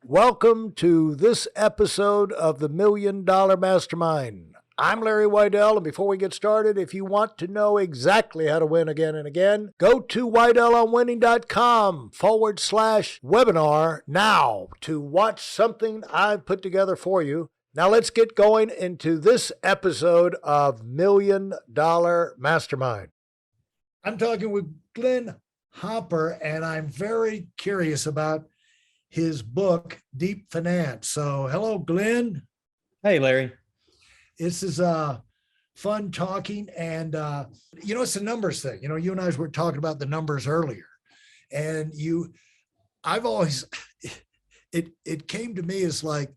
Welcome to this episode of the $1 Million Mastermind. I'm Larry Weidel, and before we get started, if you want to know exactly how to win again and again, go to weidelonwinning.com/webinar now to watch something I've put together for you. Now let's get going into this episode of $1 Million Mastermind. I'm talking with Glenn Hopper, and I'm very curious about his book, Deep Finance. So hello, Glenn. Hey, Larry. This is fun talking. And, it's a numbers thing. You and I were talking about the numbers earlier. And I've always, it came to me as like,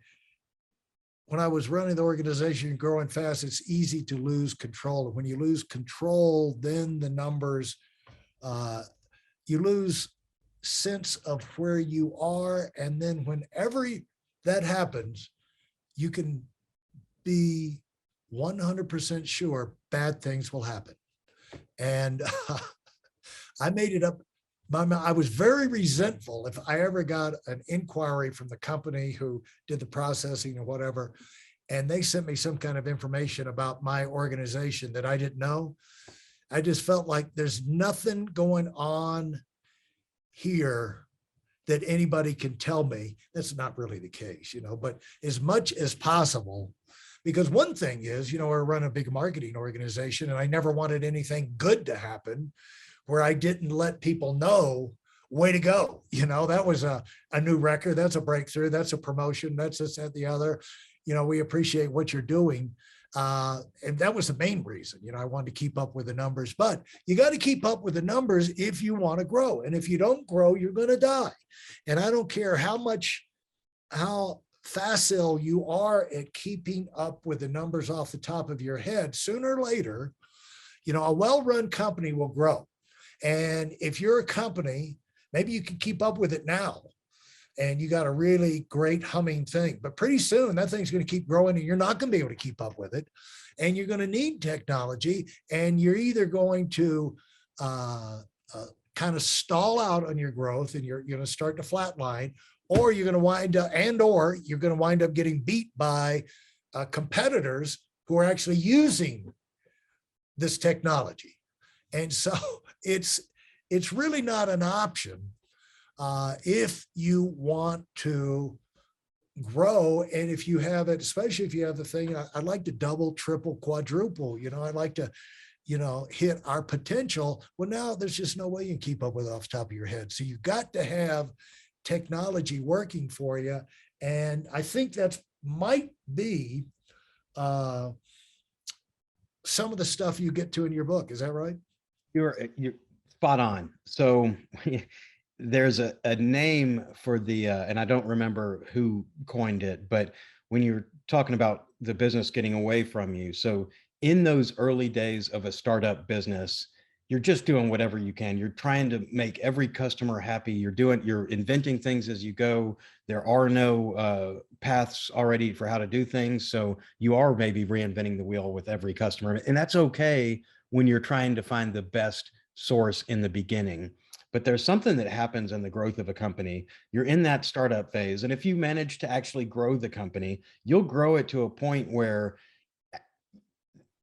when I was running the organization and growing fast, it's easy to lose control. And when you lose control, then the numbers, you lose sense of where you are. And then whenever that happens, you can be 100% sure bad things will happen. And I made it up. I was very resentful if I ever got an inquiry from the company who did the processing or whatever, and they sent me some kind of information about my organization that I didn't know. I just felt like there's nothing going on here that anybody can tell me. That's not really the case, but as much as possible, because one thing is, I run a big marketing organization and I never wanted anything good to happen where I didn't let people know, way to go. That was a new record. That's a breakthrough. That's a promotion. That's this, that, the other. We appreciate what you're doing. And that was the main reason, I wanted to keep up with the numbers, but you got to keep up with the numbers if you want to grow. And if you don't grow, you're going to die. And I don't care how facile you are at keeping up with the numbers off the top of your head, sooner or later, a well-run company will grow. And if you're a company, maybe you can keep up with it now, and you got a really great humming thing, but pretty soon that thing's going to keep growing and you're not going to be able to keep up with it. And you're going to need technology, and you're either going to kind of stall out on your growth and you're going to start to flatline, or you're going to wind up getting beat by competitors who are actually using this technology. And so it's really not an option if you want to grow. And if you have it, especially if you have the thing, I'd like to double, triple, quadruple, I'd like to, hit our potential. Well, now there's just no way you can keep up with it off the top of your head. So you've got to have technology working for you. And I think that might be some of the stuff you get to in your book. Is that right? You're spot on. So there's a name for the, and I don't remember who coined it, but when you're talking about the business getting away from you. So in those early days of a startup business, you're just doing whatever you can. You're trying to make every customer happy. You're inventing things as you go. There are no paths already for how to do things. So you are maybe reinventing the wheel with every customer. And that's okay when you're trying to find the best source in the beginning. But there's something that happens in the growth of a company. You're in that startup phase. And if you manage to actually grow the company, you'll grow it to a point where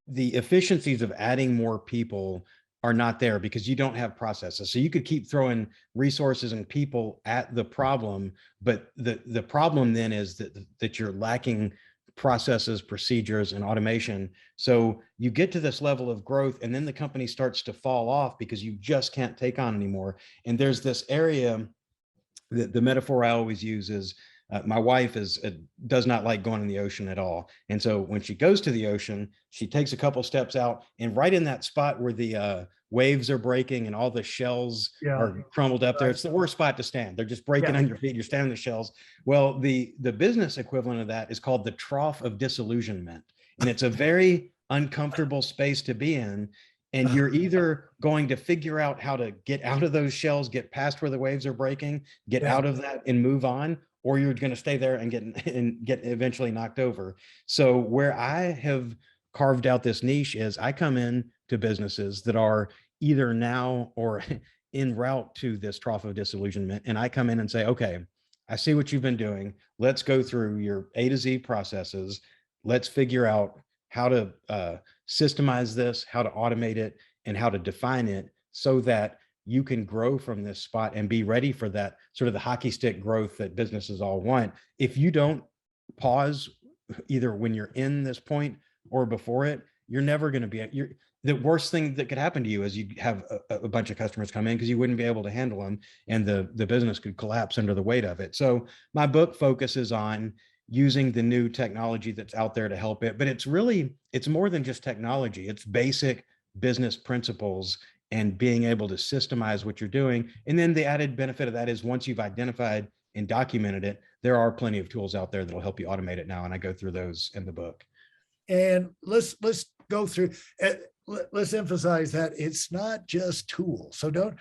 the efficiencies of adding more people are not there because you don't have processes. So you could keep throwing resources and people at the problem, but the problem then is that you're lacking processes, procedures, and automation. So you get to this level of growth, and then the company starts to fall off because you just can't take on anymore. And there's this area that the metaphor I always use is my wife does not like going in the ocean at all. And so when she goes to the ocean, she takes a couple steps out, and right in that spot where the waves are breaking and all the shells are crumbled up there, it's the worst spot to stand. They're just breaking on your feet. You're standing on the shells. Well, the business equivalent of that is called the Trough of disillusionment. And it's a very uncomfortable space to be in. And you're either going to figure out how to get out of those shells, get past where the waves are breaking, get out of that and move on, or you're going to stay there and get eventually knocked over. So where I have carved out this niche is I come in to businesses that are either now or en route to this trough of disillusionment. And I come in and say, okay, I see what you've been doing. Let's go through your A to Z processes. Let's figure out how to systemize this, how to automate it, and how to define it so that you can grow from this spot and be ready for that sort of the hockey stick growth that businesses all want. If you don't pause either when you're in this point or before it, you're never going to be, the worst thing that could happen to you is you have a bunch of customers come in because you wouldn't be able to handle them, and the business could collapse under the weight of it. So my book focuses on using the new technology that's out there to help it, but it's more than just technology. It's basic business principles and being able to systemize what you're doing. And then the added benefit of that is once you've identified and documented it, there are plenty of tools out there that'll help you automate it now. And I go through those in the book. And let's go through, let's emphasize that it's not just tools. So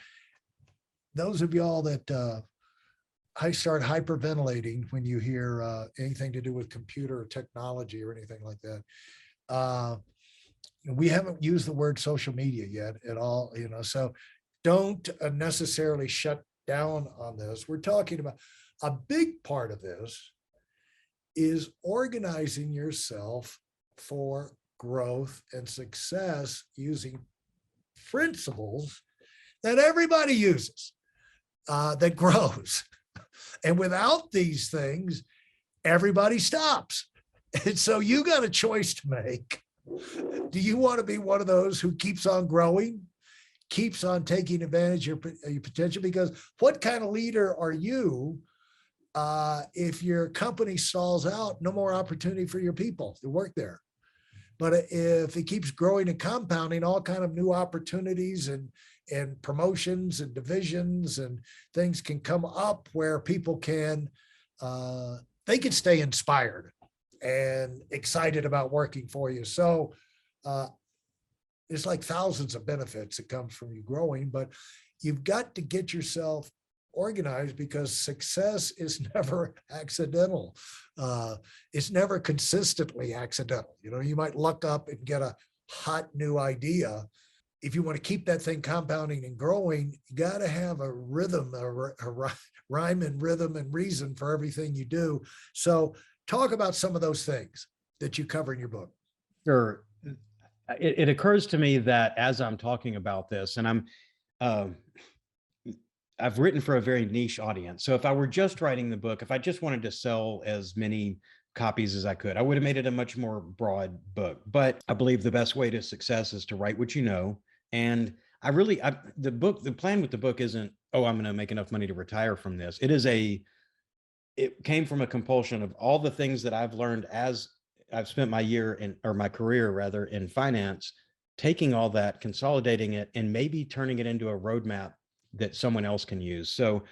those of y'all that I start hyperventilating when you hear anything to do with computer or technology or anything like that. We haven't used the word social media yet at all, so don't necessarily shut down on this. We're talking about a big part of this is organizing yourself for growth and success using principles that everybody uses, that grows. And without these things, everybody stops. And so you got a choice to make. Do you want to be one of those who keeps on growing, keeps on taking advantage of your potential? Because what kind of leader are you if your company stalls out? No more opportunity for your people to work there. But if it keeps growing and compounding, all kind of new opportunities and promotions and divisions and things can come up where people can, they can stay inspired and excited about working for you. So there's like thousands of benefits that come from you growing, but you've got to get yourself organized because success is never accidental. It's never consistently accidental. You might luck up and get a hot new idea. If you want to keep that thing compounding and growing, you got to have a rhythm, a rhyme and rhythm and reason for everything you do. So talk about some of those things that you cover in your book. Sure. It occurs to me that as I'm talking about this, and I've written for a very niche audience. So if I were just writing the book, if I just wanted to sell as many copies as I could, I would have made it a much more broad book. But I believe the best way to success is to write what you know. And the plan with the book isn't, oh, I'm going to make enough money to retire from this. It came from a compulsion of all the things that I've learned as I've spent my career rather in finance, taking all that, consolidating it, and maybe turning it into a roadmap that someone else can use. So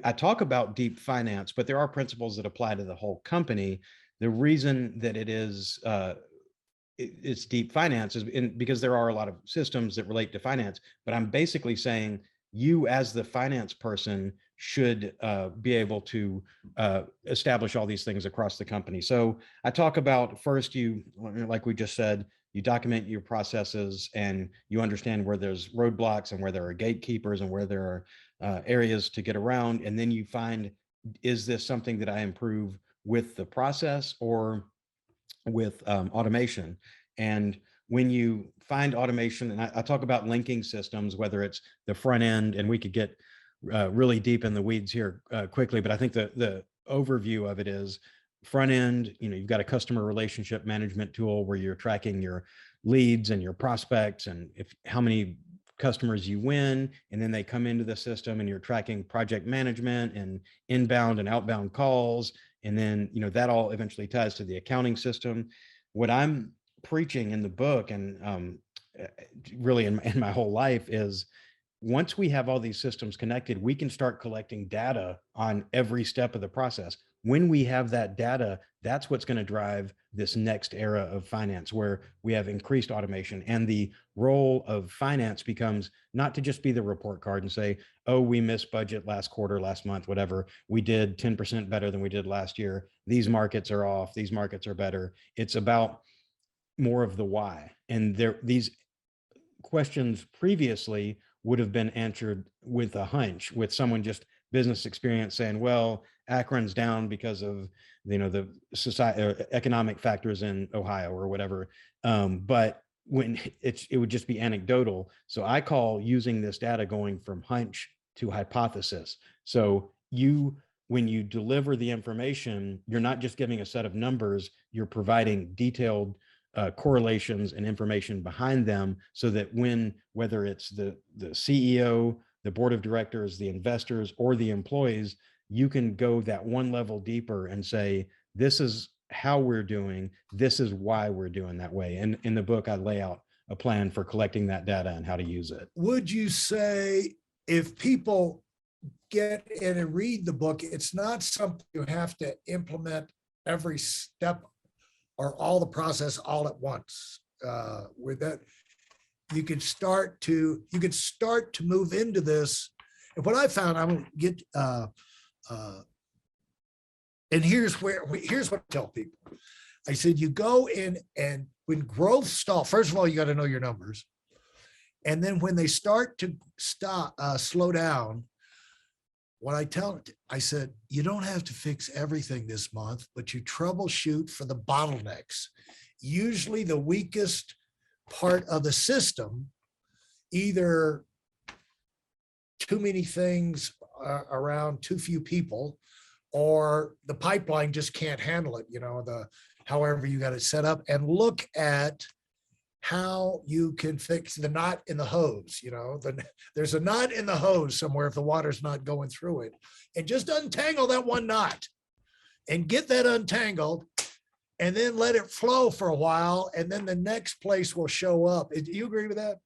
I talk about deep finance, but there are principles that apply to the whole company. The reason that it's deep finance is because there are a lot of systems that relate to finance, but I'm basically saying you as the finance person should be able to establish all these things across the company. So I talk about first, like we just said, you document your processes and you understand where there's roadblocks and where there are gatekeepers and where there are areas to get around. And then you find, is this something that I improve with the process or with automation? And when you find automation, and I talk about linking systems, whether it's the front end, and we could get really deep in the weeds here quickly, but I think the overview of it is front end, you've got a customer relationship management tool where you're tracking your leads and your prospects and how many customers you win, and then they come into the system and you're tracking project management and inbound and outbound calls. And then, that all eventually ties to the accounting system. What I'm preaching in the book and really in my whole life is once we have all these systems connected, we can start collecting data on every step of the process. When we have that data, that's what's going to drive this next era of finance where we have increased automation, and the role of finance becomes not to just be the report card and say, oh, we missed budget last quarter, last month, whatever. We did 10% better than we did last year. These markets are off. These markets are better. It's about more of the why. And these questions previously would have been answered with a hunch, with someone just business experience saying, well, Akron's down because of, the society or economic factors in Ohio or whatever. But when it would just be anecdotal. So I call using this data going from hunch to hypothesis. So when you deliver the information, you're not just giving a set of numbers, you're providing detailed correlations and information behind them, so that whether it's the CEO, the board of directors, the investors, or the employees, you can go that one level deeper and say, this is how we're doing, this is why we're doing that way. And in the book, I lay out a plan for collecting that data and how to use it. Would you say if people get in and read the book, it's not something you have to implement every step or all the process all at once? With that, you could start to move into this. And what I found, I'm gonna get and here's what I tell people. I said, you go in, and when growth stalls, first of all, you got to know your numbers. And then when they start to slow down, what I said, you don't have to fix everything this month, but you troubleshoot for the bottlenecks. Usually the weakest part of the system, either too many things around too few people, or the pipeline just can't handle it, however you got it set up, and look at how you can fix the knot in the hose. There's a knot in the hose somewhere if the water's not going through it, and just untangle that one knot and get that untangled, and then let it flow for a while, and then the next place will show up. Do you agree with that?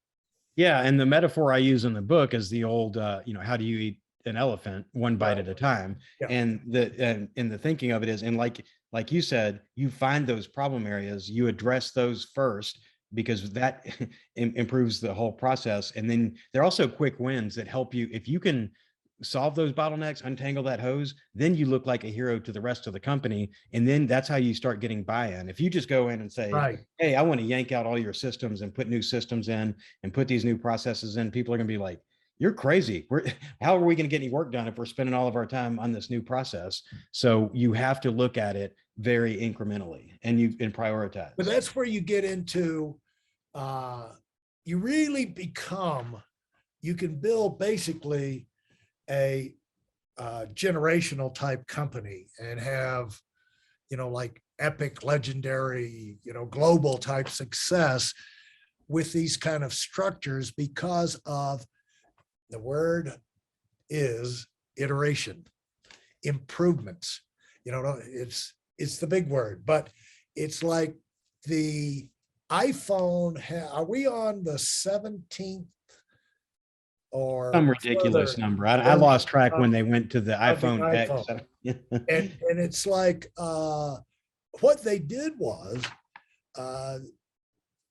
Yeah. And the metaphor I use in the book is the old, how do you eat an elephant one bite at a time? Yeah. And the thinking of it is, and like you said, you find those problem areas, you address those first, because that improves the whole process. And then there are also quick wins that help you. If you can solve those bottlenecks, untangle that hose, then you look like a hero to the rest of the company. And then that's how you start getting buy-in. If you just go in and say, right, hey, I want to yank out all your systems and put new systems in and put these new processes in, people are going to be like, you're crazy. How are we going to get any work done if we're spending all of our time on this new process? So you have to look at it very incrementally and prioritize. But that's where you get into, you really you can build basically a generational type company and have, like epic, legendary, global type success with these kind of structures, because of the word is iteration, improvements. It's the big word, but it's like the iPhone. Are we on the 17th or some ridiculous number? I lost track when they went to the iPhone X. and it's like what they did was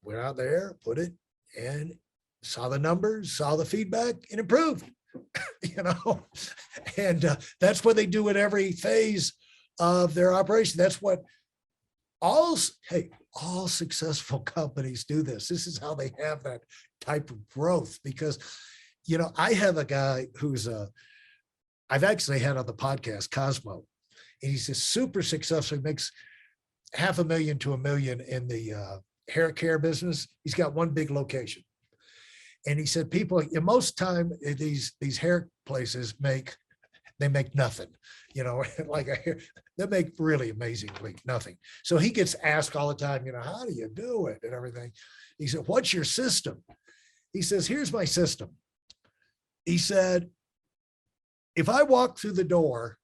went out there, put it, and saw the numbers, saw the feedback, and improved. And that's what they do at every phase of their operation. That's what all successful companies do. This is how they have that type of growth. Because I have a guy who's I've actually had on the podcast, Cosmo, and he's a super successful. He makes $500,000 to $1 million in the hair care business. He's got one big location. And he said, people, most time these hair places make nothing, like they make really amazingly nothing. So he gets asked all the time, how do you do it and everything? He said, what's your system? He says, here's my system. He said, if I walk through the door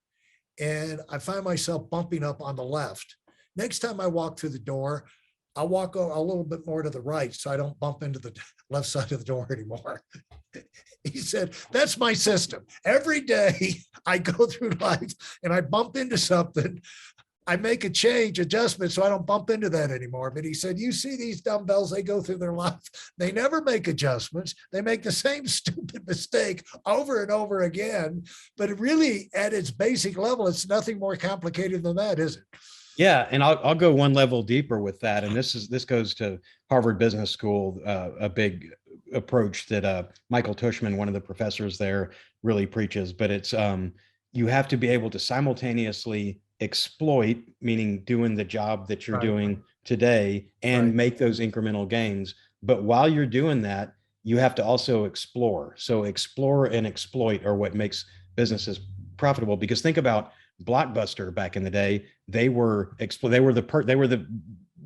and I find myself bumping up on the left, next time I walk through the door, I'll walk a little bit more to the right so I don't bump into the left side of the door anymore. He said, that's my system. Every day I go through life and I bump into something, I make a adjustment so I don't bump into that anymore. But he said, you see these dumbbells, they go through their life. They never make adjustments. They make the same stupid mistake over and over again. But it really, at its basic level, it's nothing more complicated than that, is it? Yeah, and I'll go one level deeper with that. And this goes to Harvard Business School, a big approach that Michael Tushman, one of the professors there, really preaches. But it's you have to be able to simultaneously exploit, meaning doing the job that you're Right. doing today, and Right. make those incremental gains. But while you're doing that, you have to also explore. So explore and exploit are what makes businesses profitable. Because think about Blockbuster back in the day. They were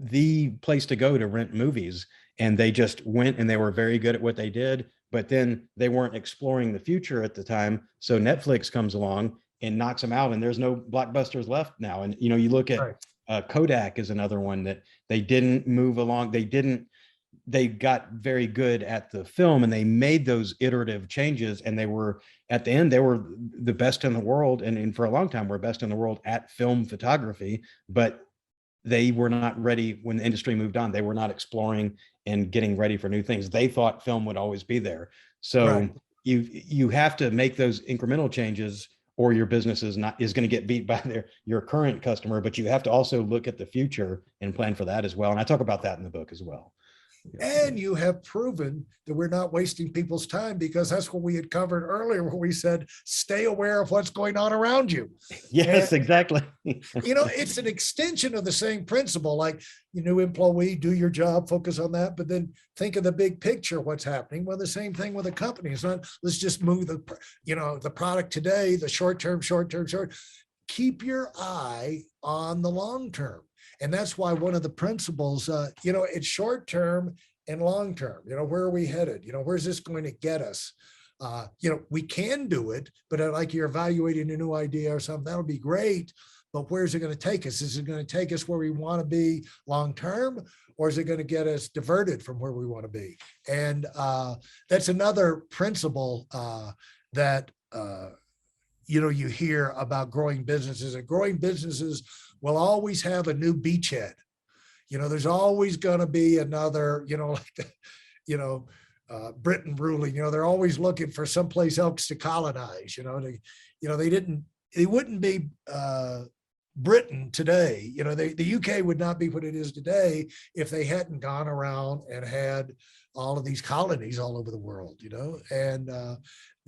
the place to go to rent movies, and they just went and they were very good at what they did, but then they weren't exploring the future at the time. So Netflix comes along and knocks them out, and there's no Blockbusters left now. And you know, you look at Kodak is another one that they didn't move along. They got very good at the film, and they made those iterative changes, and they were, at the end, they were the best in the world, and for a long time were best in the world at film photography. But they were not ready when the industry moved on. They were not exploring and getting ready for new things. They thought film would always be there. So you have to make those incremental changes, or your business is going to get beat by your current customer. But you have to also look at the future and plan for that as well. And I talk about that in the book as well. And you have proven that we're not wasting people's time, because that's what we had covered earlier, where we said, stay aware of what's going on around you. Yes, and, exactly. You know, it's an extension of the same principle, like, you new employee, do your job, focus on that, but then think of the big picture, what's happening. Well, the same thing with a company. It's not, let's just move the product today, the short term. Keep your eye on the long term. And that's why one of the principles, it's short term and long term. Where are we headed? Where's this going to get us? We can do it, but like you're evaluating a new idea or something, that'll be great. But where's it going to take us? Is it going to take us where we want to be long term, or is it going to get us diverted from where we want to be? And that's another principle that you hear about growing businesses. And growing businesses will always have a new beachhead. There's always going to be another, Britain ruling. They're always looking for someplace else to colonize. They wouldn't be Britain today. The UK would not be what it is today if they hadn't gone around and had all of these colonies all over the world. And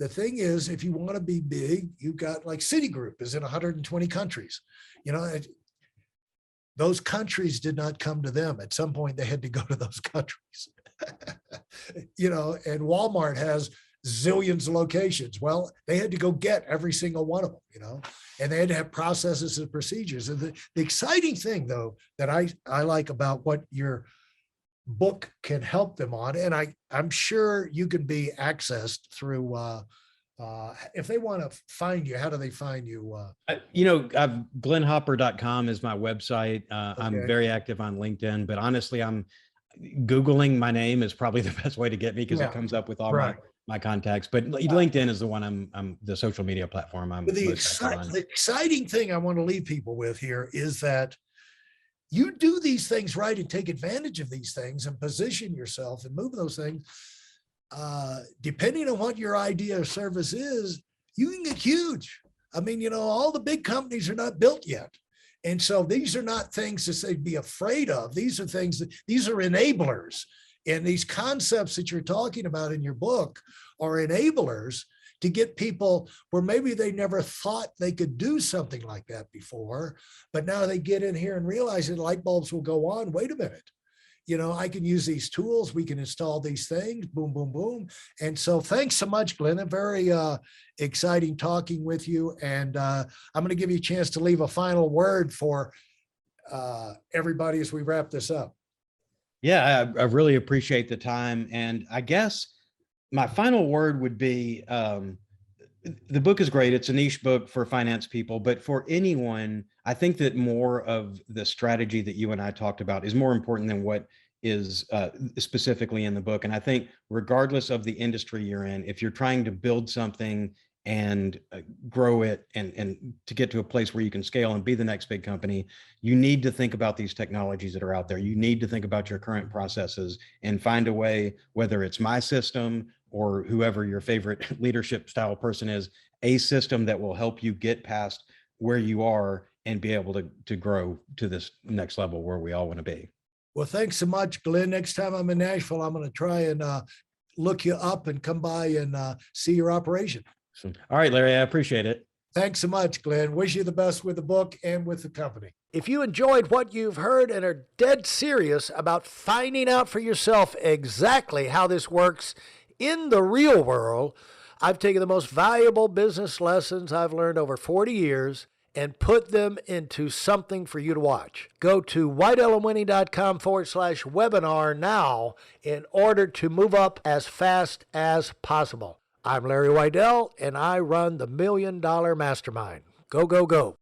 the thing is, if you want to be big, you've got, like, Citigroup is in 120 countries. Those countries did not come to them. At some point, they had to go to those countries. And Walmart has zillions of locations. Well, they had to go get every single one of them, and they had to have processes and procedures. And the exciting thing, though, that I like about what your book can help them on, and I'm sure you can be accessed through, if they want to find you, how do they find you? Glenhopper.com is my website. Okay. I'm very active on LinkedIn, but honestly, I'm Googling my name is probably the best way to get me, because it comes up with all my contacts. But LinkedIn is the one I'm the social media platform I'm the exciting thing I want to leave people with here is that you do these things right and take advantage of these things and position yourself and move those things. Depending on what your idea or service is, you can get huge. I mean, all the big companies are not built yet. And so these are not things to say be afraid of. These are these are enablers. And these concepts that you're talking about in your book are enablers to get people where maybe they never thought they could do something like that before, but now they get in here and realize that light bulbs will go on. Wait a minute. I can use these tools. We can install these things, boom, boom, boom. And so thanks so much, Glenn. Very exciting talking with you. And I'm going to give you a chance to leave a final word for everybody as we wrap this up. Yeah, I really appreciate the time. And I guess my final word would be, the book is great. It's a niche book for finance people, but for anyone, I think that more of the strategy that you and I talked about is more important than what is specifically in the book. And I think regardless of the industry you're in, if you're trying to build something and grow it and to get to a place where you can scale and be the next big company, you need to think about these technologies that are out there. You need to think about your current processes and find a way, whether it's my system or whoever your favorite leadership style person is, a system that will help you get past where you are and be able to grow to this next level where we all want to be. Well, thanks so much, Glenn. Next time I'm in Nashville, I'm going to try and look you up and come by and see your operation. All right, Larry, I appreciate it. Thanks so much, Glenn. Wish you the best with the book and with the company. If you enjoyed what you've heard and are dead serious about finding out for yourself exactly how this works in the real world, I've taken the most valuable business lessons I've learned over 40 years and put them into something for you to watch. Go to whiteelementwinning.com/webinar now in order to move up as fast as possible. I'm Larry Weidel, and I run the $1 Million Mastermind. Go, go, go.